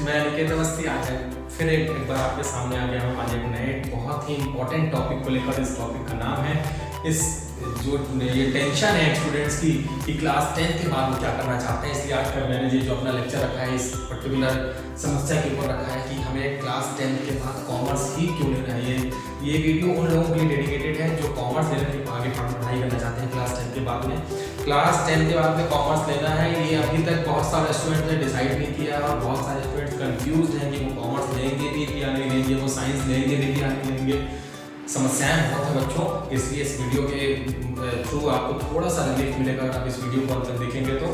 मैं निकेत अवस्थी आज फिर एक बार आपके सामने आ गया हूँ आज एक नए बहुत ही इंपॉर्टेंट टॉपिक को लेकर। इस टॉपिक का नाम है इस जो ये टेंशन है स्टूडेंट्स की कि क्लास 10 के बाद वो क्या करना चाहते हैं। इसलिए आज का मैंने ये जो अपना लेक्चर रखा है इस पर्टिकुलर समस्या के ऊपर रखा है कि हमें क्लास 10 के बाद कॉमर्स ही क्यों लेना है। ये वीडियो उन लोगों के लिए डेडिकेटेड है जो कॉमर्स लेने के आगे पढ़ाई करना चाहते हैं क्लास 10 के बाद में। क्लास 10 के बाद में कॉमर्स लेना है, ये अभी तक बहुत सारे स्टूडेंट्स ने डिसाइड नहीं किया और बहुत सारे स्टूडेंट्स कंफ्यूज हैं कि वो कॉमर्स लेंगे भी या नहीं लेंगे, वो साइंस लेंगे भी या नहीं लेंगे। समस्याएं बहुत है बच्चों, इसलिए इस वीडियो के थ्रू आपको थोड़ा सा रिलीफ मिलेगा अगर आप इस वीडियो को अंदर देखेंगे तो।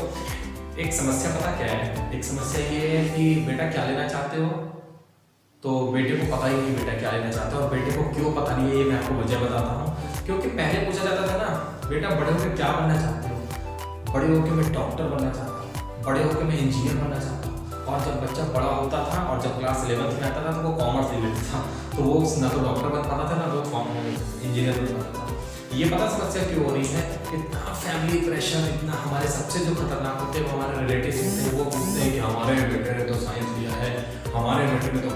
एक समस्या पता क्या है, एक समस्या ये है कि बेटा क्या लेना चाहते हो, तो बेटे को पता ही नहीं बेटा क्या लेना चाहता है। और बेटे को क्यों पता नहीं है ये मैं आपको वजह बताता हूँ। क्योंकि पहले पूछा जाता था ना, बेटा बड़े होकर क्या बनना चाहते हो, बड़े होकर मैं डॉक्टर बनना चाहता हूँ, बड़े होकर मैं इंजीनियर बनना चाहता हूँ। और जब बच्चा बड़ा होता था और जब क्लास 11th में आता था तो वो कॉमर्स ले लेता था, तो वो ना तो डॉक्टर बन पाता था ना तो इंजीनियर बन पाता था। ये पता समस्या क्यों हो रही है, इतना फैमिली प्रेशर, इतना हमारे सबसे जो खतरनाक होते हैं वो हमारे रिलेटिव्स होते हैं। वो पूछते हैं कि हमारे बेटे ने तो साइंस लिया है, हमारे बेटे ने तो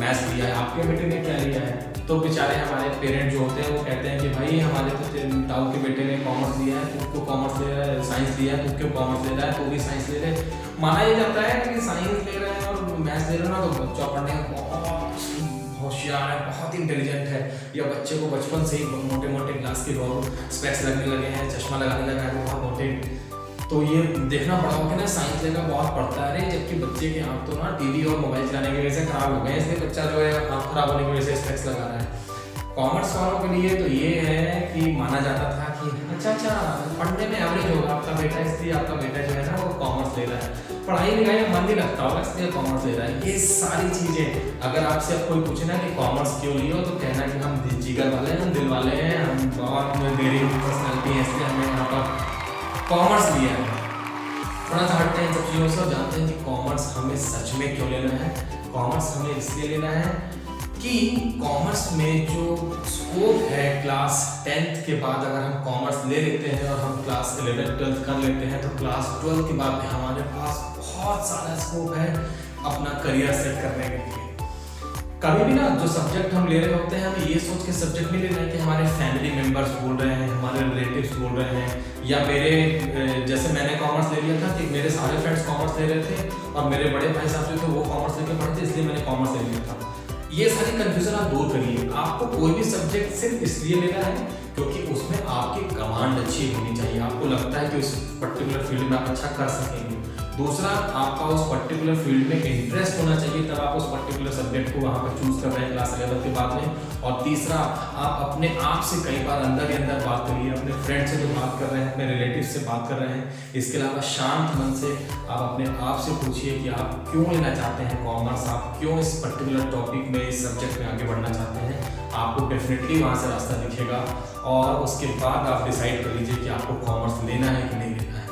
मैथ्स लिया है, आपके बेटे ने क्या लिया है। तो बेचारे हमारे पेरेंट जो होते हैं वो कहते हैं कि भाई हमारे तो ताऊ के बेटे ने कॉमर्स लिया है, तू क्यों कॉमर्स ले रहा है, साइंस लिया है, तू क्यों कॉमर्स ले रहा है, तू भी साइंस ले ले। माना ये जाता है कि साइंस ले रहे हैं और मैथ्स ले रहे हैं ना तो बच्चा पढ़ने में बहुत होशियार है, बहुत इंटेलिजेंट है, या बच्चे को बचपन से ही मोटे मोटे ग्लास के स्पेक्स लगने लगे हैं, चश्मा लगाने लगा है बहुत मोटे। तो ये देखना पड़ा होगा ना, साइंस लेना बहुत पड़ता है, जबकि बच्चे के आँख तो ना टीवी और मोबाइल चलाने की वजह से खराब हो गए हैं, इसलिए बच्चा जो है आँख खराब होने की वजह से स्पेक्स लगा रहा है। कॉमर्स वालों के लिए तो ये है कि माना जाता था कि अच्छा पढ़ने में एवरेज होगा आपका बेटा, इसलिए आपका बेटा जो है ना वो कॉमर्स ले रहा है, पढ़ाई लिखाई में मन नहीं लगता होगा इसलिए कॉमर्स ले रहा है। ये सारी चीज़ें अगर आपसे अब कोई पूछे ना कि कॉमर्स क्यों लियो, तो कहना कि हम जिगर वाले हैं, हम दिल वाले हैं, हम बहुत मेरी पर्सनैलिटी है इसलिए हमने यहाँ पर कॉमर्स लिया है। थोड़ा सा हटते हैं इन सब चीज़ों से और जानते हैं कि कॉमर्स हमें सच में क्यों लेना है। कॉमर्स हमें इसलिए लेना है कि कॉमर्स में जो स्कोप है क्लास 10th के बाद अगर हम कॉमर्स ले लेते हैं और हम क्लास 11th 12th कर लेते हैं तो क्लास 12th के बाद में हमारे पास बहुत सारा स्कोप है अपना करियर सेट करने के लिए। कभी भी ना जो सब्जेक्ट हम ले रहे होते हैं हमें ये सोच के सब्जेक्ट नहीं लेना है कि हमारे फैमिली मेंबर्स बोल रहे हैं, हमारे रिलेटिव्स बोल रहे हैं, या मेरे जैसे मैंने कॉमर्स ले लिया था कि मेरे सारे फ्रेंड्स कॉमर्स ले रहे थे और मेरे बड़े भाई साहब जो थे वो कॉमर्स लेके पढ़ते इसलिए मैंने कॉमर्स ले लिया था। ये सारी कंफ्यूजन आप दूर करिए। आपको कोई भी सब्जेक्ट सिर्फ इसलिए लेना है क्योंकि उसमें आपकी कमांड अच्छी होनी चाहिए, आपको लगता है कि उस पर्टिकुलर फील्ड में आप अच्छा कर सकेंगे। दूसरा, आपका उस पर्टिकुलर फील्ड में इंटरेस्ट होना चाहिए, तब आप उस पर्टिकुलर सब्जेक्ट को वहाँ पर चूज कर रहे हैं क्लास 11 के बाद में। और तीसरा, आप अपने आप से कई बार अंदर ही अंदर बात करिए, अपने फ्रेंड से जो बात कर रहे हैं, अपने रिलेटिव से बात कर रहे हैं। इसके अलावा शांत मन से आप अपने आप से पूछिए कि आप क्यों लेना चाहते हैं कॉमर्स, आप क्यों इस पर्टिकुलर टॉपिक में, इस सब्जेक्ट में आगे बढ़ना चाहते हैं। आपको डेफिनेटली वहाँ से रास्ता दिखेगा और उसके बाद आप डिसाइड कर लीजिए कि आपको कॉमर्स लेना है कि नहीं लेना है।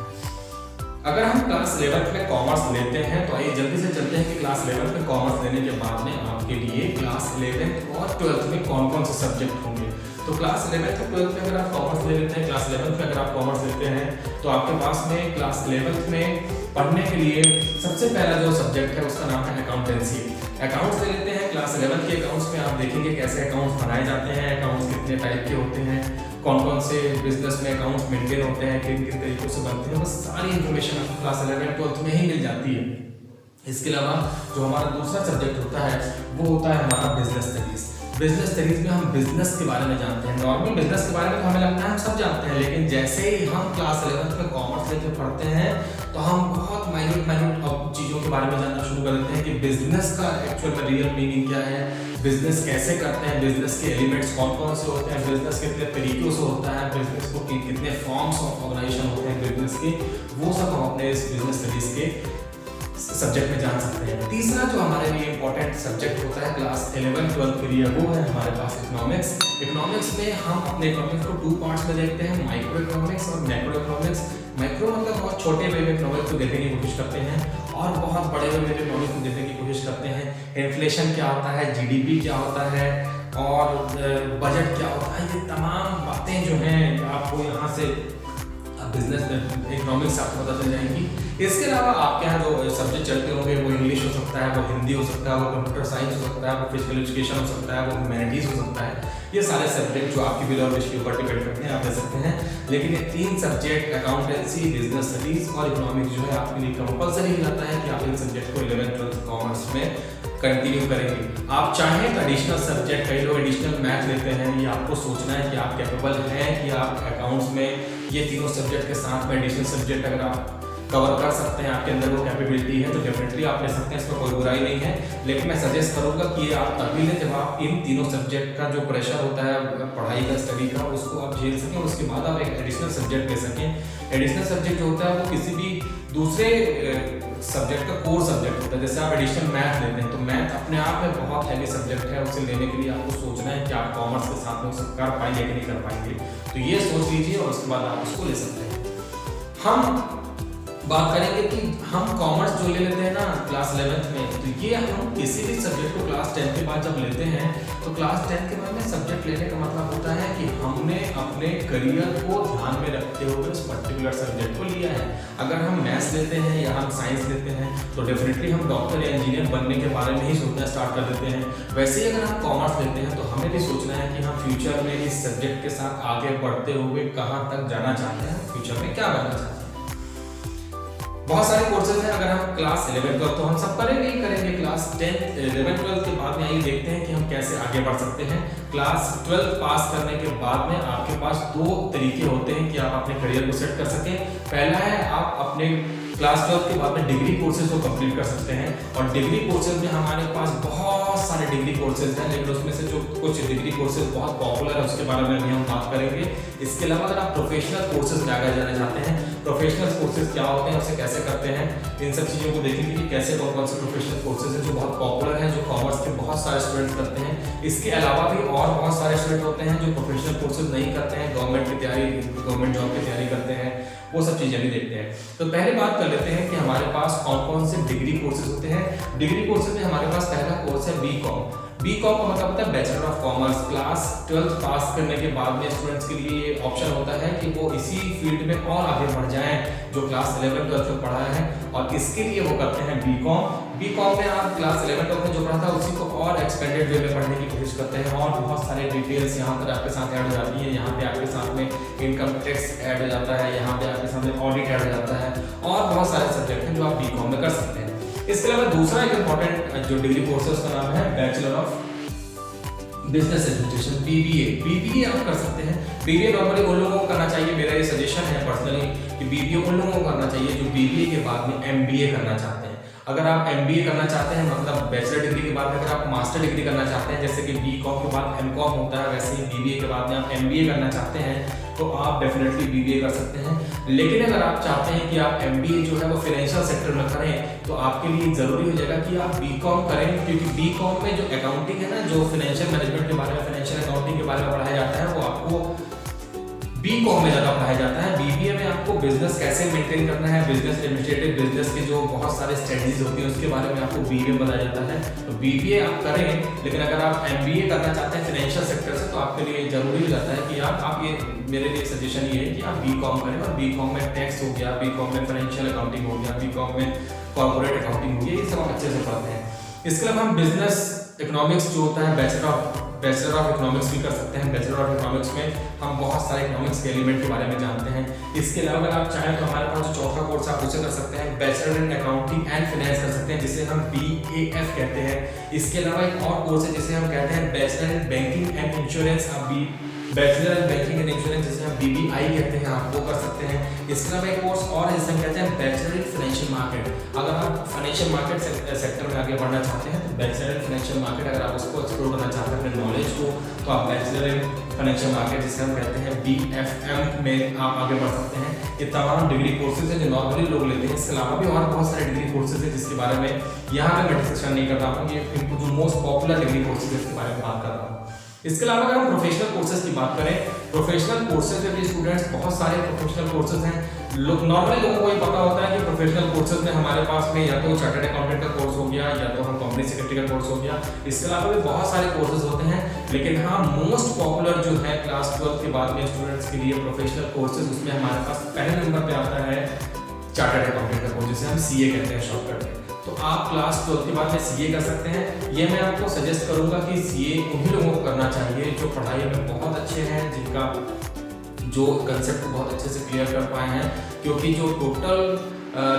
अगर हम क्लास 11th में कॉमर्स लेते हैं तो आइए जल्दी से चलते हैं कि क्लास 11th में कॉमर्स लेने के बाद में आपके लिए क्लास 11th और 12th में कौन कौन से सब्जेक्ट होंगे। तो क्लास 11th और 12th में अगर आप कॉमर्स ले लेते हैं, क्लास 11th में अगर आप कॉमर्स लेते हैं तो आपके पास में क्लास 11th में पढ़ने के लिए सबसे पहला जो सब्जेक्ट है उसका नाम है अकाउंटेंसी। अकाउंट्स ले लेते हैं। क्लास 11th के अकाउंट्स में आप देखेंगे कैसे अकाउंट्स बनाए जाते हैं, अकाउंट्स कितने टाइप के होते हैं, कौन कौन से बिजनेस में अकाउंट्स मेंटेन होते हैं, किन किन तरीकों से बनते हैं, बस सारी इन्फॉर्मेशन आपको क्लास 11th 12th में ही मिल जाती है। इसके अलावा जो हमारा दूसरा सब्जेक्ट होता है वो होता है हमारा बिजनेस स्टडीज। बिजनेस स्टडीज में हम बिजनेस के बारे में जानते हैं। नॉर्मल बिजनेस के बारे में तो हमें लगता है हम सब जानते हैं, लेकिन जैसे ही हम क्लास 11th में कॉमर्स लेके पढ़ते हैं तो हम बहुत माइन्यूट चीज़ों के बारे में जानना शुरू कर देते हैं कि बिजनेस का एक्चुअल में रियल मीनिंग क्या है, बिजनेस कैसे करते हैं, बिजनेस के एलिमेंट्स कौन कौन से होते हैं, बिजनेस कितने तरीकों से होता है, बिजनेस को कितने फॉर्म्स ऑफ ऑर्गेनाइजेशन होते हैं बिजनेस के, वो सब हम अपने इस बिजनेस स्टडीज के सब्जेक्ट में जान सकते हैं। तीसरा जो हमारे लिए इंपॉर्टेंट सब्जेक्ट होता है क्लास 11 12 के लिए वो है हमारे पास इकोनॉमिक्स। इकोनॉमिक्स में हम अपने इकोनॉमिक्स को 2 पार्ट्स में देखते हैं, माइक्रो इकोनॉमिक्स और मैक्रो इकोनॉमिक्स। माइक्रो मतलब बहुत छोटे वे में इकोनॉमिक्स को देखने की कोशिश करते हैं और बहुत बड़े वे में इकोनॉमिक्स को देखने की कोशिश करते हैं। इन्फ्लेशन क्या होता है, जीडीपी क्या होता है और बजट क्या होता है, ये तमाम बातें जो हैं आपको यहाँ से बिजनेस इकोनॉमिक्स आपको पता चल जाएंगी। इसके अलावा आपके यहाँ जो सब्जेक्ट चलते होंगे वो इंग्लिश हो सकता है, वो हिंदी हो सकता है, वो कंप्यूटर साइंस हो सकता है, वो फिजिकल एजुकेशन हो सकता है, वो ह्यूमैनिटीज हो सकता है। ये सारे सब्जेक्ट जो आपकी बिलो विश के ऊपर डिपेंड करते हैं, आप ले सकते हैं। लेकिन ये 3 सब्जेक्ट अकाउंटेंसी, बिजनेस स्टडीज और इकोनॉमिक्स जो है आपके लिए कंपलसरी हो जाता है कि आप इन सब्जेक्ट को 11th 12th कॉमर्स में कंटिन्यू करेंगे। आप चाहें तो एडिशनल सब्जेक्ट, कई लोग एडिशनल मैथ लेते हैं, ये आपको सोचना है कि आप कैपेबल हैं कि आप अकाउंट्स में ये तीनों सब्जेक्ट के साथ में एडिशनल सब्जेक्ट अगर आप कवर कर सकते हैं, आपके अंदर वो कैपेबिलिटी है, तो डेफिनेटली आप ले सकते हैं, इसमें कोई बुराई नहीं है। लेकिन मैं सजेस्ट करूंगा कि आप तभी लें जब आप इन तीनों सब्जेक्ट का जो प्रेशर होता है पढ़ाई का, स्टडी का, उसको आप झेल सकें और उसके बाद आप एक एडिशनल सब्जेक्ट ले सकें। एडिशनल सब्जेक्ट जो होता है वो किसी भी दूसरे सब्जेक्ट का कोर सब्जेक्ट होता है। जैसे आप एडिशनल मैथ लेते हैं तो मैथ अपने आप में बहुत हैवी सब्जेक्ट है, उसे लेने के लिए आपको सोचना है कि आप कॉमर्स के साथ में उसे कर पाएंगे कि नहीं कर पाएंगे, तो ये सोच लीजिए और उसके बाद आप उसको ले सकते हैं। हम बात करेंगे कि हम कॉमर्स जो ले लेते हैं ना क्लास 11th में, तो ये हम किसी भी सब्जेक्ट को क्लास 10 के बाद जब लेते हैं तो क्लास 10 के बाद में सब्जेक्ट लेने का मतलब होता है कि हमने अपने करियर को ध्यान में रखते हुए उस पर्टिकुलर सब्जेक्ट को लिया है। अगर हम मैथ्स लेते हैं या हम साइंस लेते हैं तो डेफिनेटली हम डॉक्टर या इंजीनियर बनने के बारे में ही सोचना स्टार्ट कर देते हैं। वैसे ही अगर हम कॉमर्स लेते हैं तो हमें भी सोचना है कि हम फ्यूचर में इस सब्जेक्ट के साथ आगे बढ़ते हुए कहाँ तक जाना चाहते हैं, फ्यूचर में क्या बनना चाहते हैं। बहुत सारे कोर्सेज हैं। अगर हम क्लास 11 12 तो हम सब करेंगे ही करेंगे। क्लास 10 11 12 के बाद में आइए देखते हैं कि हम कैसे आगे बढ़ सकते हैं। क्लास 12 पास करने के बाद में आपके पास 2 तरीके होते हैं कि आप अपने करियर को सेट कर सकें। पहला है आप अपने क्लास 12 के बाद में डिग्री कोर्सेज को कंप्लीट कर सकते हैं और डिग्री कोर्सेज में हमारे पास बहुत सारे डिग्री कोर्सेज हैं, लेकिन उसमें से जो कुछ डिग्री कोर्सेज बहुत पॉपुलर है उसके बारे में भी हम बात करेंगे। इसके अलावा अगर आप प्रोफेशनल कोर्सेज में आगे जाना चाहते हैं, प्रोफेशनल कोर्सेज क्या होते हैं, उसे कैसे करते हैं, इन सब चीज़ों को देखेंगे कि कैसे कौन कौन से प्रोफेशनल कोर्सेज हैं जो बहुत पॉपुलर हैं, जो कॉमर्स के बहुत सारे स्टूडेंट्स करते हैं। इसके अलावा भी और बहुत सारे स्टूडेंट होते हैं जो प्रोफेशनल कोर्सेज नहीं करते हैं, गवर्नमेंट जॉब की तैयारी करते हैं, वो सब चीज़ें भी देखते हैं। तो पहले बात कर लेते हैं कि हमारे पास कौन कौन से डिग्री कोर्सेज होते हैं। डिग्री कोर्सेज में हमारे पास पहला कोर्स है बीकॉम। बीकॉम का मतलब होता है बैचलर ऑफ कॉमर्स। क्लास 12 पास करने के बाद में स्टूडेंट्स के लिए ऑप्शन होता है कि वो इसी फील्ड में और आगे बढ़ जाएं जो क्लास 11 12 में पढ़ा है, और इसके लिए वो करते हैं बीकॉम। बीकॉम में आप क्लास 11 12 में जो पढ़ा था उसी को और एक्सपेंडेड वे में पढ़ने की कोशिश करते हैं और बहुत सारे डिटेल्स यहाँ पर आपके साथ ऐड हो जाती है। यहाँ पे आपके साथ में इनकम टैक्स ऐड हो जाता है, यहाँ पे आपके साथ में ऑडिट ऐड हो जाता है और बहुत सारे सब्जेक्ट हैं जो आप बीकॉम में कर सकते हैं। इसके अलावा दूसरा एक इंपॉर्टेंट जो डिग्री कोर्स है उसका नाम है bachelor of business administration, BBA. BBA आप कर सकते हैं। बीबीए नॉर्मली उन लोगों को करना चाहिए, मेरा ये सजेशन है पर्सनली कि बीबीए उन लोगों को करना चाहिए जो बीबीए के बाद में एमबीए करना चाहते हैं। अगर आप एमबीए करना चाहते हैं मतलब बैचलर डिग्री के बाद अगर आप मास्टर डिग्री करना चाहते हैं, जैसे कि बीकॉम के बाद एमकॉम होता है, वैसे ही बीबीए के बाद में आप एमबीए करना चाहते हैं तो आप डेफिनेटली बीबीए कर सकते हैं। लेकिन अगर आप चाहते हैं कि आप एमबीए जो है वो फाइनेंशियल सेक्टर में करें तो आपके लिए जरूरी हो जाएगा कि आप बीकॉम करें, क्योंकि बीकॉम में जो अकाउंटिंग है ना, जो फाइनेंशियल मैनेजमेंट के बारे में, फाइनेंशियल अकाउंटिंग के बारे में पढ़ाया जाता है वो आपको बीकॉम में ज़्यादा पढ़ाया जाता है। बीबीए में आपको बिजनेस कैसे मेंटेन करना है, बिजनेस एडमिनिस्ट्रेटिव, बिजनेस के जो बहुत सारे स्ट्रेटजीज होती हैं उसके बारे में आपको बीबीए बताया जाता है। तो बीबीए आप करें, लेकिन अगर आप एमबीए करना चाहते हैं फाइनेंशियल सेक्टर से तो आपके लिए जरूरी हो जाता है कि आप ये मेरे लिए सजेशन ये है कि आप बीकॉम करें और बीकॉम में टैक्स हो गया, बीकॉम में फाइनेंशियल अकाउंटिंग हो गया, बीकॉम में कॉर्पोरेट अकाउंटिंग हो गया, ये सब आप अच्छे से पढ़ते हैं। इसके अलावा हम बिजनेस इकोनॉमिक्स जो होता है बैचलर ऑफ इकोनॉमिक्स भी कर सकते हैं। बैचलर ऑफ इकोनॉमिक्स में हम बहुत सारे इकोनॉमिक्स के एलिमेंट के बारे में जानते हैं। इसके अलावा अगर आप चाहें तो हमारे पास जो चौथा कोर्स आप उसे कर सकते हैं, bachelor in accounting and finance कर सकते हैं, जिसे हम BAF कहते हैं। इसके अलावा एक और कोर्स है जिसे हम कहते हैं bachelor in banking and insurance, bachelor in banking and insurance जिसे हम BBI कहते हैं, आप वो कर सकते हैं। इसके अलावा एक कोर्स और है जिसे हम कहते हैं बैचलर इन फाइनेंशियल मार्केट। अगर आप फाइनेंशियल मार्केट सेक्टर में आगे बढ़ना चाहते हैं तो बैचलर इन फाइनेंशियल मार्केट अगर आप उसको एक्सप्लोर करना चाहते हैं अपने नॉलेज को, तो आप बैचलर इन फाइनेंशियल मार्केट जिसे हम कहते हैं BFM में आप आगे बढ़ सकते हैं। ये तमाम डिग्री कोर्सेज हैं जो नॉर्मली लोग लेते हैं। इसके अलावा भी और बहुत सारे डिग्री कोर्सेज हैं जिसके बारे में यहाँ पे मैं डिस्कशन नहीं कर रहा हूँ। ये जो मोस्ट पॉपुलर डिग्री कोर्सेज है इसके बारे में बात कर रहा हूँ। इसके अलावा अगर हम प्रोफेशनल कोर्सेज की बात करें, प्रोफेशनल कोर्सेज में भी स्टूडेंट्स बहुत सारे प्रोफेशनल कोर्सेज हैं। नॉर्मली लोगों को ये पता होता है कि प्रोफेशनल कोर्सेज में हमारे पास में या तो चार्टर्ड अकाउंटेंट का कोर्स हो गया या तो हम कंपनी सेक्रेटरी का कोर्स हो गया। इसके अलावा भी बहुत सारे कोर्सेज होते हैं, लेकिन हाँ मोस्ट पॉपुलर जो है क्लास 12 के बाद में स्टूडेंट्स के लिए प्रोफेशनल कोर्सेज, उसमें हमारे पास पहले नंबर पे आता है चार्टर्ड अकाउंटेंट का कोर्स, जिसे हम सीए कहते हैं शॉर्टकट में। तो आप क्लास 12 के बाद में सीए कर सकते हैं। ये मैं आपको सजेस्ट करूंगा कि सीए उन्हीं लोगों को करना चाहिए जो पढ़ाई में बहुत अच्छे हैं, जिनका जो कंसेप्ट को बहुत अच्छे से क्लियर कर पाए हैं, क्योंकि जो टोटल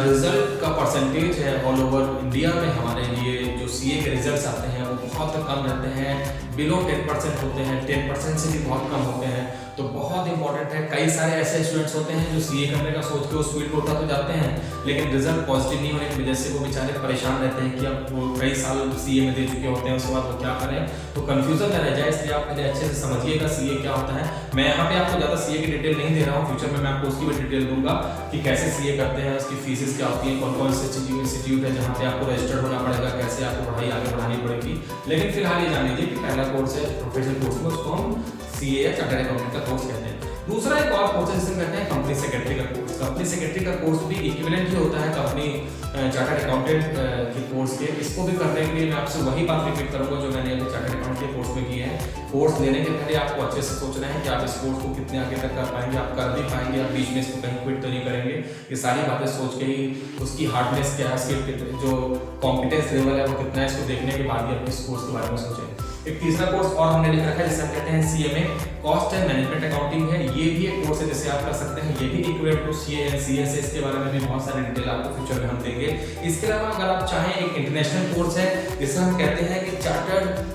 रिजल्ट का परसेंटेज है ऑल ओवर इंडिया में हमारे लिए जो सीए के रिजल्ट्स आते हैं वो बहुत कम रहते हैं, बिलो 10% होते हैं, 10% से भी बहुत कम होते हैं। तो बहुत इंपॉर्टेंट है। कई सारे ऐसे स्टूडेंट्स होते हैं जो सीए करने का सोच के उस फील्ड को उठा तो जाते हैं, लेकिन रिजल्ट पॉजिटिव नहीं होने की वजह से वो बेचारे परेशान रहते हैं कि अब वो कई साल सीए में दे चुके होते हैं, उसके बाद वो क्या करें, तो कंफ्यूजन न रह जाए। इसलिए आप पहले अच्छे से समझिएगा सीए क्या होता है। मैं यहाँ पे आपको ज़्यादा सीए की डिटेल नहीं दे रहा हूँ, फ्यूचर में मैं आपको उसकी भी डिटेल दूंगा कि कैसे सीए करते हैं, उसकी फीसेस क्या होती है, कौन कौन से इंस्टीट्यूट है जहाँ पे आपको रजिस्टर्ड होना पड़ेगा, कैसे आपको पढ़ाई आगे बढ़ानी पड़ेगी। लेकिन फिलहाल ये जान लीजिए कि पहला कोर्स है प्रोफेशनल कोर्स में, उसको हम सीए या चार्टर्ड अकाउंटेंट का कोर्स कहते हैं। दूसरा एक और कोर्स जिसे कहते हैं कंपनी सेक्रेटरी का कोर्स। कंपनी सेक्रेटरी का कोर्स भी इक्विवेलेंट ही होता है कंपनी चार्टर्ड अकाउंटेंट के कोर्स के। इसको भी करने के लिए मैं आपसे वही बात रिपीट करूंगा जो मैंने अभी चार्टर्ड अकाउंट के कोर्स में की है। कोर्स लेने के पहले आपको अच्छे से सोचना है कि आप इस कोर्स को कितने आगे तक कर पाएंगे, आप कर भी पाएंगे, आप बीच में इसको कहीं क्विट तो नहीं करेंगे। ये सारी बातें सोच के ही उसकी हार्डनेस क्या है, उसकी जो कॉम्पिटेंस लेवल है वो कितना है, इसको देखने के बाद ही आप इस कोर्स के बारे में सोचें। एक तीसरा कोर्स और हमने लिख रखा है जिसे हम कहते हैं CMA, cost and management accounting है। ये भी एक कोर्स है जिसे आप कर सकते हैं, ये भी equivalent to CA and CS है। इसके बारे में भी बहुत सारे डिटेल आपको फ्यूचर में हम देंगे। इसके अलावा अगर आप चाहें एक इंटरनेशनल कोर्स है जिसे हम कहते हैं कि चार्टर्ड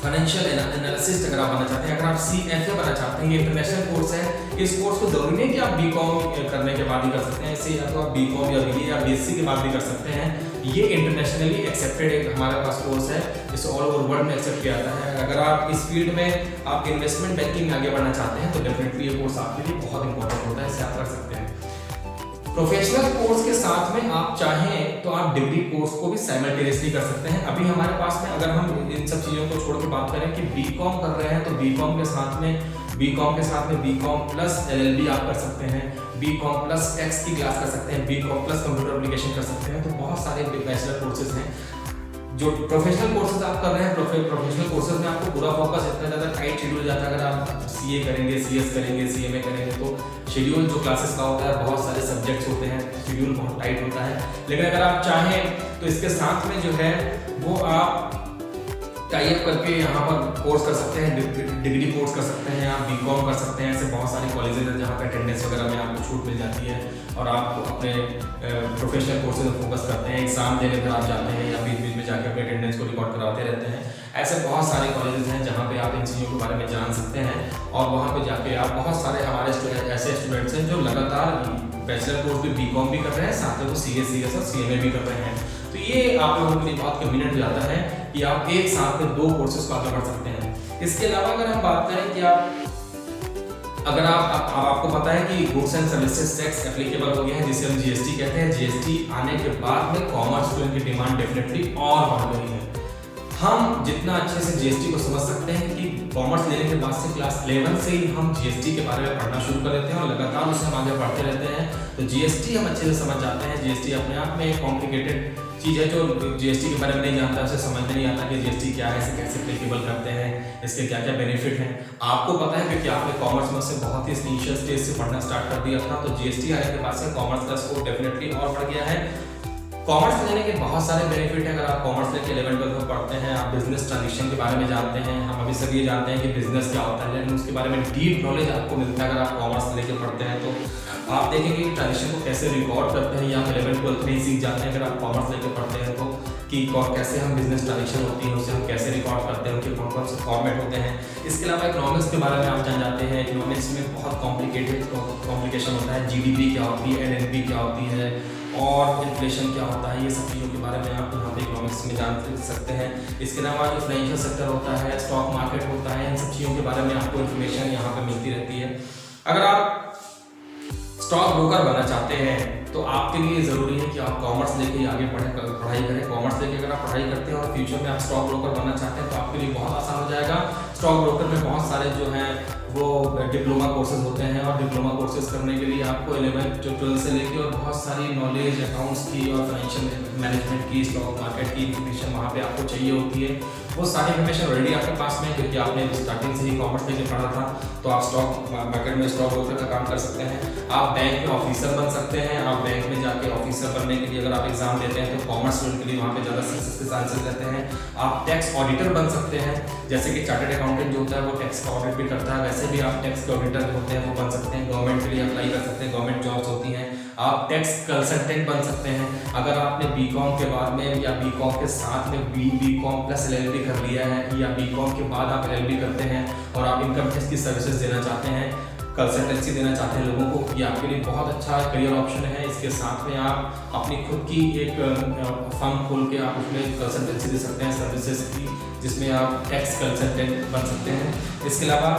फाइनेंशियल एनालिसिस्ट अगर आप बनना चाहते हैं, अगर आप सीएफए बनना चाहते हैं, ये इंटरनेशनल कोर्स है। इस कोर्स को जरूरी नहीं कि आप बीकॉम करने के बाद ही कर सकते हैं, इसे या तो आप बीकॉम या बीए या बीएससी के बाद भी कर सकते हैं। ये इंटरनेशनली एक्सेप्टेड एक हमारे पास कोर्स है, इसे ऑल ओवर वर्ल्ड में एक्सेप्ट किया जाता है। अगर आप इस फील्ड में आप इन्वेस्टमेंट बैंकिंग में आगे बढ़ना चाहते हैं तो डेफिनेटली ये कोर्स आपके लिए बहुत इंपॉर्टेंट होता है, इसे आप कर सकते हैं। प्रोफेशनल कोर्स के साथ में आप चाहें तो आप डिग्री कोर्स को भी साइमल्टेनियसली कर सकते हैं। अभी हमारे पास में अगर हम इन सब चीज़ों को छोड़ के बात करें कि बीकॉम कर रहे हैं तो बीकॉम के साथ में बीकॉम प्लस एलएलबी आप कर सकते हैं, बीकॉम प्लस टैक्स की क्लास कर सकते हैं, बीकॉम प्लस कंप्यूटर एप्लीकेशन कर सकते हैं। तो बहुत सारे बैचलर कोर्सेज हैं। जो प्रोफेशनल कोर्सेज आप कर रहे हैं, प्रोफेशनल कोर्सेज में आपको पूरा फोकस इतना ज़्यादा टाइट शेड्यूल जाता है। अगर आप सीए करेंगे, सीएस करेंगे, सीएमए करेंगे तो शेड्यूल जो क्लासेस का होता है, बहुत सारे सब्जेक्ट्स होते हैं, शेड्यूल बहुत टाइट होता है। लेकिन अगर आप चाहें तो इसके साथ में जो है वो आप टाई अप करके यहाँ पर कोर्स कर सकते हैं, डिग्री कोर्स कर सकते हैं, आप बीकॉम कर सकते हैं। ऐसे बहुत सारे कॉलेजेस हैं जहाँ पर अटेंडेंस वगैरह में आपको छूट मिल जाती है और आप अपने प्रोफेशनल कोर्सेज में फोकस करते हैं, एग्जाम देने फिर आप जाते हैं या बीच बीच में जाके अपने अटेंडेंस को रिकॉर्ड कराते रहते हैं। ऐसे बहुत सारे कॉलेजेस हैं जहाँ पे आप इन चीज़ों के बारे में जान सकते हैं और वहाँ पे जाके आप बहुत सारे हमारे ऐसे स्टूडेंट्स हैं जो लगातार बैचलर कोर्स भी बीकॉम भी कर रहे हैं, साथ में वो सीएस और सीएमए भी कर रहे हैं। तो ये आप लोगों के लिए बहुत कन्वीनियंट हो जाता है कि आप एक साथ में 2 कोर्सेज को आगे बढ़ सकते हैं। इसके अलावा अगर हम बात करें कि अगर आपको पता है कि goods and services tax applicable हो गया है जिसे हम जीएसटी कहते हैं। जीएसटी आने के बाद में कॉमर्स स्टूडेंट की डिमांड डेफिनेटली और बढ़ गई है। हम जितना अच्छे से जीएसटी को समझ सकते हैं कि कॉमर्स लेने के बाद से क्लास 11 से ही हम जीएसटी के बारे में पढ़ना शुरू कर देते हैं और लगातार उसे हम आगे बढ़ते रहते हैं। तो जीएसटी हम अच्छे से समझ जाते हैं। जीएसटी अपने आप में एक कॉम्प्लिकेटेड चीज़ है, जो जीएसटी के बारे में नहीं जानता उसे समझ में नहीं आता कि जीएसटी क्या है, इसे कैसे एप्लीकेबल करते हैं, इसके क्या क्या बेनिफिट हैं। आपको पता है क्योंकि आपने कॉमर्स में से बहुत ही इनिशियल स्टेज से पढ़ना स्टार्ट कर दिया था। तो जीएसटी आने के बाद से कॉमर्स का स्कोप डेफिनेटली और बढ़ गया है। कॉमर्स लेने के बहुत सारे बेनिफिट हैं। अगर आप कॉमर्स लेके 11-12 में पढ़ते हैं, आप बिजनेस ट्रांजेक्शन के बारे में जानते हैं। हम अभी सब ये जानते हैं कि बिजनेस क्या होता है, लेकिन उसके बारे में डीप नॉलेज आपको मिलता है अगर आप कॉमर्स लेके पढ़ते हैं। तो आप देखेंगे कि ट्रांजेक्शन को कैसे रिकॉर्ड करते हैं या 11-12 में ही सीख जाते हैं अगर आप कॉमर्स लेके पढ़ते हैं तो, कि कैसे हम बिजनेस ट्रांजेक्शन होती है उसे हम कैसे रिकॉर्ड करते हैं, उनके कौन कौन से फॉर्मेट होते हैं। इसके अलावा इकोनॉमिक्स के बारे में आप जान जाते हैं। इकोनॉमिक्स में बहुत कॉम्प्लिकेशन होता है। जीडीपी क्या होती है, एनएनपी क्या होती है और इन्फ्लेशन क्या होता है, ये सब चीज़ों के बारे में आप यहाँ पे इकोनॉमिक्स में जान सकते हैं। इसके अलावा जो फाइनेंशियल सेक्टर होता है, स्टॉक मार्केट होता है, इन सब चीज़ों के बारे में आपको इन्फॉर्मेशन यहाँ पे मिलती रहती है। अगर आप स्टॉक ब्रोकर बनना चाहते हैं तो आपके लिए ज़रूरी है कि आप कॉमर्स लेके आगे पढ़ाई करें। कॉमर्स लेके अगर आप पढ़ाई करते हैं और फ्यूचर में आप स्टॉक ब्रोकर बनना चाहते हैं तो आपके लिए बहुत आसान हो जाएगा। स्टॉक ब्रोकर में बहुत सारे जो हैं वो डिप्लोमा कोर्सेज होते हैं और डिप्लोमा कोर्सेज करने के लिए आपको 11th जो 12th से लेके और बहुत सारी नॉलेज अकाउंट्स की और फाइनेंशियल मैनेजमेंट की, स्टॉक मार्केट की इन्फॉर्मेशन वहाँ पे आपको चाहिए होती है। वो सारी इन्फॉर्मेशन ऑलरेडी आपके पास में, क्योंकि आपने स्टार्टिंग से ही कॉमर्स लेके पढ़ा था, तो आप स्टॉक मार्केट में स्टॉक ब्रोकर का काम कर सकते हैं। आप बैंक में ऑफिसर बन सकते हैं। आप बैंक में जाके ऑफिसर बनने के लिए अगर आप एग्जाम देते हैं तो कॉमर्स स्टूडेंट के लिए वहाँ पे ज़्यादा सक्सेस के चांसेस रहते हैं। आप टैक्स ऑडिटर बन सकते हैं, जैसे कि चार्टर्ड अकाउंटेंट जो होता है वो टैक्स का ऑडिट भी करता है, वैसे भी आप टैक्स के ऑडिटर होते हैं वो बन सकते हैं। गवर्नमेंट के लिए अप्लाई कर सकते हैं, गवर्नमेंट जॉब्स होती हैं। आप टैक्स कंसल्टेंट बन सकते हैं। अगर आपने बीकॉम के बाद में या बीकॉम के साथ में बीकॉम प्लस एलएलबी कर लिया है या बीकॉम के बाद आप एलएलबी करते हैं और आप इनकम टैक्स की सर्विसेज देना चाहते हैं, कंसल्टेंसी देना चाहते हैं लोगों को, ये आपके लिए बहुत अच्छा करियर ऑप्शन है। इसके साथ में आप अपनी खुद की एक फर्म खोल के आप उसमें कंसल्टेंसी दे सकते हैं सर्विसेज की, जिसमें आप टैक्स कंसल्टेंट बन सकते हैं। इसके अलावा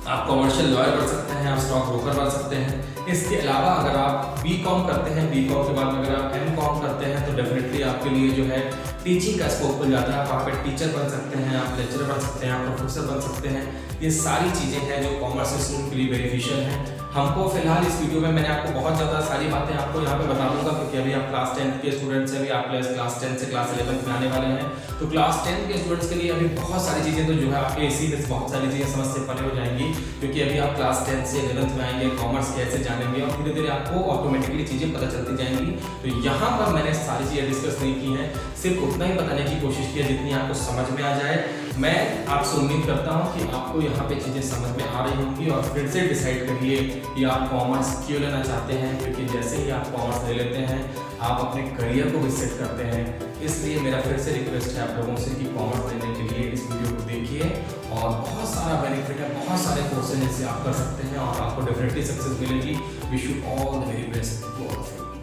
आप कमर्शियल लॉयर बन सकते हैं, आप स्टॉक ब्रोकर बन सकते हैं। इसके अलावा अगर आप बीकॉम करते हैं, बीकॉम के बाद में अगर आप एमकॉम करते हैं तो डेफिनेटली आपके लिए जो है टीचिंग का स्कोप खुल जाता है। आप वहाँ पे टीचर बन सकते हैं, आप लेक्चरर बन सकते हैं, आप प्रोफेसर बन सकते हैं। ये सारी चीज़ें हैं जो कॉमर्स स्टूडेंट के लिए बेनिफिशियल हैं। हमको फिलहाल इस वीडियो में मैंने आपको बहुत ज़्यादा सारी बातें आपको यहाँ पे बता दूंगा, क्योंकि अभी आप क्लास 10 के स्टूडेंट्स हैं, अभी आप क्लास 10 से क्लास 11 में आने वाले हैं। तो क्लास 10 के स्टूडेंट्स के लिए अभी बहुत सारी चीज़ें तो जो है आपके इसी में बहुत सारी चीज़ें समझ से परे हो जाएंगी, क्योंकि अभी आप क्लास 10 से 11th में आएंगे, कॉमर्स कैसे जानेंगे और धीरे धीरे आपको ऑटोमेटिकली चीज़ें पता चलती जाएंगी। तो यहाँ पर मैंने सारी चीज़ें डिस्कस नहीं की हैं, सिर्फ उतना ही बताने की कोशिश की है जितनी आपको समझ में आ जाए। मैं आपसे उम्मीद करता हूँ कि आपको यहाँ पे चीज़ें समझ में आ रही होंगी और फिर से डिसाइड करिए कि आप कॉमर्स क्यों लेना चाहते हैं, क्योंकि जैसे ही आप कॉमर्स ले लेते हैं आप अपने करियर को भी सेट करते हैं। इसलिए मेरा फिर से रिक्वेस्ट है आप लोगों से कि कॉमर्स लेने के लिए इस वीडियो को देखिए और बहुत सारा बेनिफिट है, बहुत सारे कोर्सेज जिससे आप कर सकते हैं और आपको डेफिनेटली सक्सेस मिलेगी। Wish you all the very best.